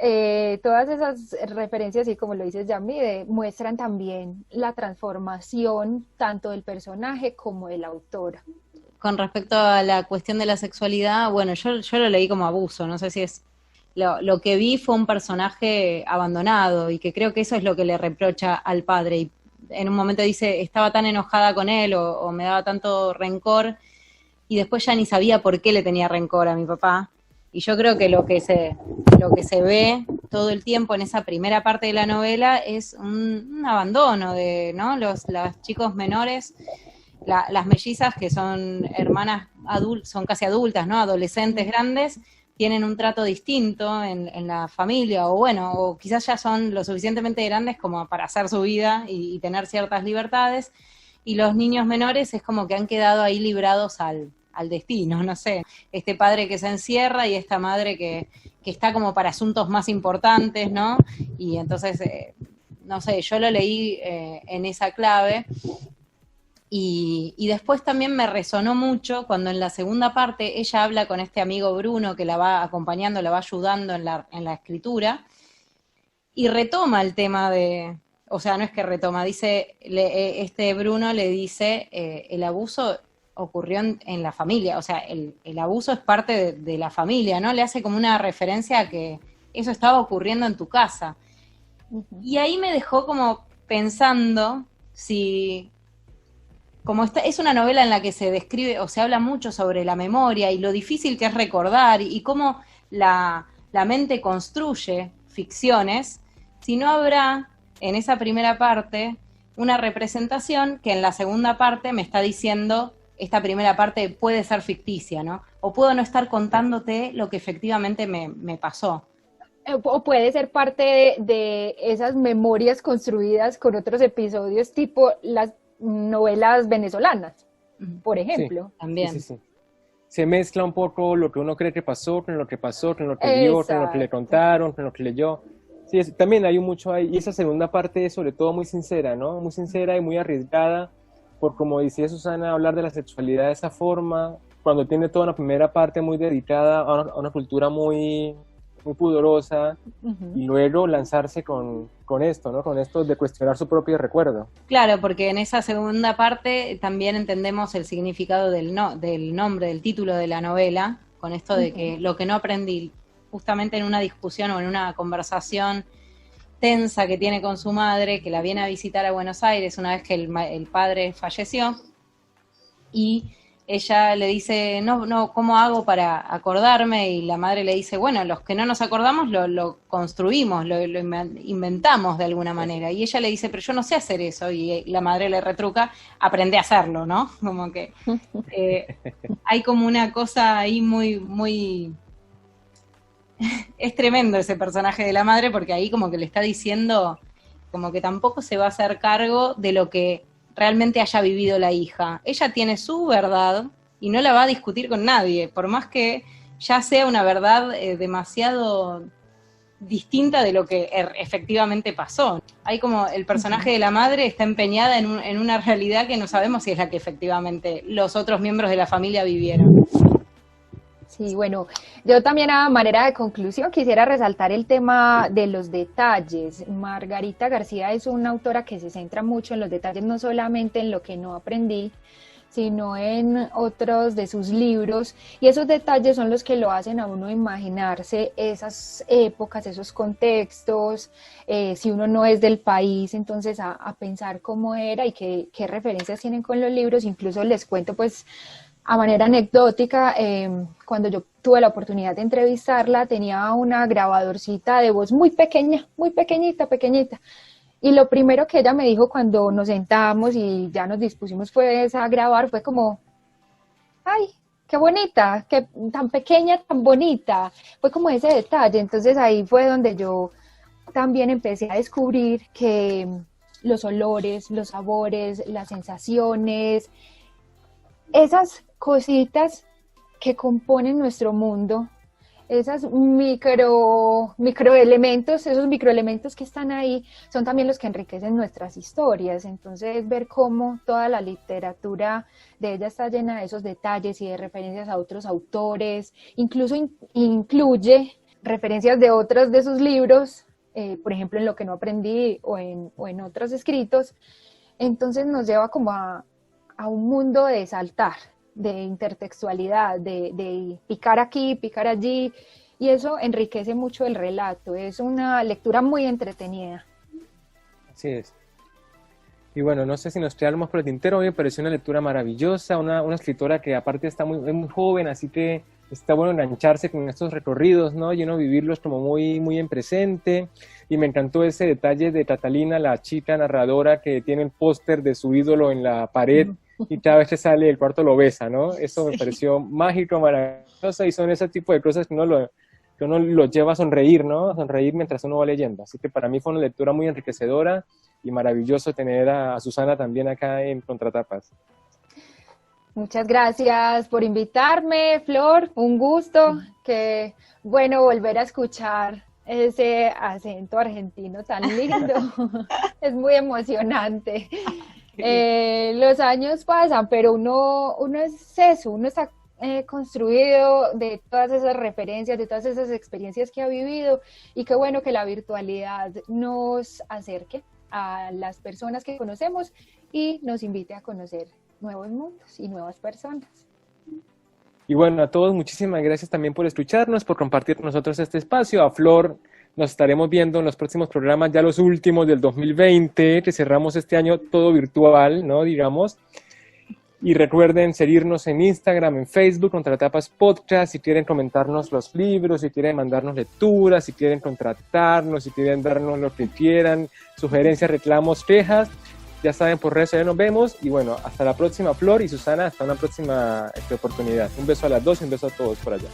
todas esas referencias, y como lo dices, Yami, muestran también la transformación tanto del personaje como de la autora. Con respecto a la cuestión de la sexualidad, bueno, yo lo leí como abuso, no sé si es... Lo que vi fue un personaje abandonado y que creo que eso es lo que le reprocha al padre. Y en un momento dice, estaba tan enojada con él o me daba tanto rencor y después ya ni sabía por qué le tenía rencor a mi papá. Y yo creo que lo que se ve todo el tiempo en esa primera parte de la novela es un abandono de, ¿no? Los chicos menores, las mellizas que son hermanas son casi adultas, ¿no? Adolescentes grandes, tienen un trato distinto en la familia, o bueno, o quizás ya son lo suficientemente grandes como para hacer su vida y tener ciertas libertades, y los niños menores es como que han quedado ahí librados al destino, no sé, este padre que se encierra y esta madre que está como para asuntos más importantes, ¿no? Y entonces, no sé, yo lo leí en esa clave, y después también me resonó mucho cuando en la segunda parte ella habla con este amigo Bruno que la va acompañando, la va ayudando en la escritura, y retoma el tema o sea, no es que retoma, dice, este Bruno le dice, el abuso ocurrió en la familia, o sea, el abuso es parte de la familia, ¿no? Le hace como una referencia a que eso estaba ocurriendo en tu casa. Y ahí me dejó como pensando si... Como es una novela en la que se describe o se habla mucho sobre la memoria y lo difícil que es recordar y cómo la la mente construye ficciones, si no habrá en esa primera parte una representación que en la segunda parte me está diciendo, esta primera parte puede ser ficticia, ¿no? O puedo no estar contándote lo que efectivamente me pasó. O puede ser parte de esas memorias construidas con otros episodios, tipo las novelas venezolanas, por ejemplo. Sí, también. Sí. Se mezcla un poco lo que uno cree que pasó, con lo que pasó, con lo que vio, con lo que le contaron, con lo que leyó. Sí, también hay mucho ahí. Y esa segunda parte es sobre todo muy sincera, ¿no? Muy sincera y muy arriesgada, por como decía Susana, hablar de la sexualidad de esa forma, cuando tiene toda una primera parte muy dedicada a una cultura muy pudorosa, y luego lanzarse con esto, ¿no? Con esto de cuestionar su propio recuerdo. Claro, porque en esa segunda parte también entendemos el significado del nombre, del título de la novela, con esto de que lo que no aprendí, justamente en una discusión o en una conversación tensa que tiene con su madre, que la viene a visitar a Buenos Aires una vez que el padre falleció, y ella le dice, no, ¿cómo hago para acordarme? Y la madre le dice, bueno, los que no nos acordamos lo construimos, lo inventamos de alguna manera. Y ella le dice, pero yo no sé hacer eso. Y la madre le retruca, aprende a hacerlo, ¿no? Como que hay como una cosa ahí muy... Es tremendo ese personaje de la madre, porque ahí como que le está diciendo, como que tampoco se va a hacer cargo de lo que realmente haya vivido la hija. Ella tiene su verdad y no la va a discutir con nadie, por más que ya sea una verdad demasiado distinta de lo que efectivamente pasó. Hay como el personaje de la madre está empeñada en una realidad que no sabemos si es la que efectivamente los otros miembros de la familia vivieron. Sí, bueno, yo también a manera de conclusión quisiera resaltar el tema de los detalles. Margarita García es una autora que se centra mucho en los detalles, no solamente en lo que no aprendí, sino en otros de sus libros, y esos detalles son los que lo hacen a uno imaginarse esas épocas, esos contextos, si uno no es del país, entonces a pensar cómo era y qué referencias tienen con los libros. Incluso les cuento pues a manera anecdótica, cuando yo tuve la oportunidad de entrevistarla, tenía una grabadorcita de voz muy pequeña, muy pequeñita, y lo primero que ella me dijo cuando nos sentamos y ya nos dispusimos pues a grabar, fue como, ¡ay, qué bonita, qué tan pequeña, tan bonita! Fue como ese detalle. Entonces ahí fue donde yo también empecé a descubrir que los olores, los sabores, las sensaciones, esas cositas que componen nuestro mundo, esas microelementos, esos microelementos que están ahí, son también los que enriquecen nuestras historias. Entonces, ver cómo toda la literatura de ella está llena de esos detalles y de referencias a otros autores, incluso incluye referencias de otros de sus libros, por ejemplo, en Lo que no aprendí o en otros escritos. Entonces nos lleva como a un mundo de saltar, de intertextualidad, de picar aquí, picar allí, y eso enriquece mucho el relato. Es una lectura muy entretenida. Así es. Y bueno, no sé si nos quedamos por el tintero, me pareció una lectura maravillosa, una escritora que aparte está muy joven, así que está bueno engancharse con estos recorridos, ¿no? Y uno vivirlos como muy en presente. Y me encantó ese detalle de Catalina, la chica narradora que tiene el póster de su ídolo en la pared, y cada vez que sale del cuarto lo besa, ¿no? Eso me pareció mágico, maravilloso, y son ese tipo de cosas que uno lo lleva a sonreír, ¿no? A sonreír mientras uno va leyendo. Así que para mí fue una lectura muy enriquecedora y maravilloso tener a Susana también acá en Contratapas. Muchas gracias por invitarme, Flor, un gusto, que bueno volver a escuchar ese acento argentino tan lindo, es muy emocionante. Los años pasan, pero uno es eso, uno está construido de todas esas referencias, de todas esas experiencias que ha vivido, y qué bueno que la virtualidad nos acerque a las personas que conocemos y nos invite a conocer nuevos mundos y nuevas personas. Y bueno, a todos muchísimas gracias también por escucharnos, por compartir con nosotros este espacio. A Flor nos estaremos viendo en los próximos programas, ya los últimos del 2020, que cerramos este año todo virtual, ¿no? Digamos. Y recuerden seguirnos en Instagram, en Facebook, Contratapas Podcast, si quieren comentarnos los libros, si quieren mandarnos lecturas, si quieren contratarnos, si quieren darnos lo que quieran, sugerencias, reclamos, quejas. Ya saben, por redes sociales nos vemos. Y bueno, hasta la próxima, Flor y Susana, hasta una próxima oportunidad. Un beso a las dos y un beso a todos por allá.